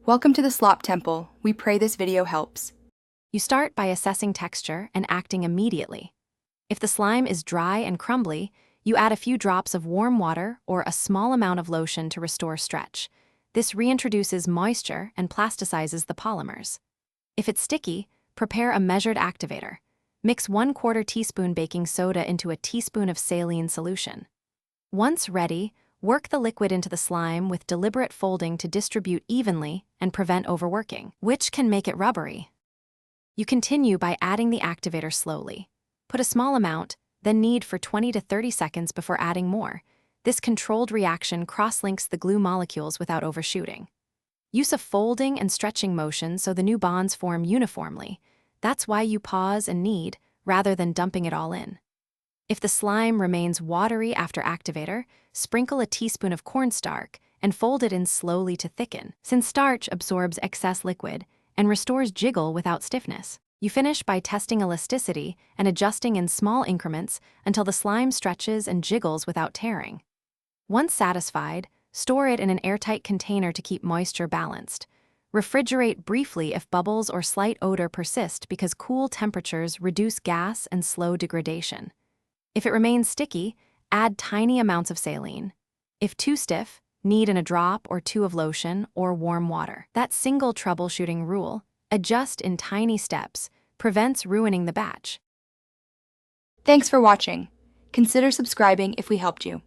Welcome to the Slop Temple. We pray this video helps. You start by assessing texture and acting immediately. If the slime is dry and crumbly, you add a few drops of warm water or a small amount of lotion to restore stretch. This reintroduces moisture and plasticizes the polymers. If it's sticky, prepare a measured activator. Mix 1/4 teaspoon baking soda into a teaspoon of saline solution. Once ready, work the liquid into the slime with deliberate folding to distribute evenly and prevent overworking, which can make it rubbery. You continue by adding the activator slowly. Put a small amount, then knead for 20 to 30 seconds before adding more. This controlled reaction cross-links the glue molecules without overshooting. Use a folding and stretching motion so the new bonds form uniformly. That's why you pause and knead, rather than dumping it all in. If the slime remains watery after activator, sprinkle a teaspoon of cornstarch and fold it in slowly to thicken, since starch absorbs excess liquid and restores jiggle without stiffness. You finish by testing elasticity and adjusting in small increments until the slime stretches and jiggles without tearing. Once satisfied, store it in an airtight container to keep moisture balanced. Refrigerate briefly if bubbles or slight odor persist because cool temperatures reduce gas and slow degradation. If it remains sticky, add tiny amounts of saline. If too stiff, knead in a drop or two of lotion or warm water. That single troubleshooting rule, adjust in tiny steps, prevents ruining the batch. Thanks for watching. Consider subscribing if we helped you.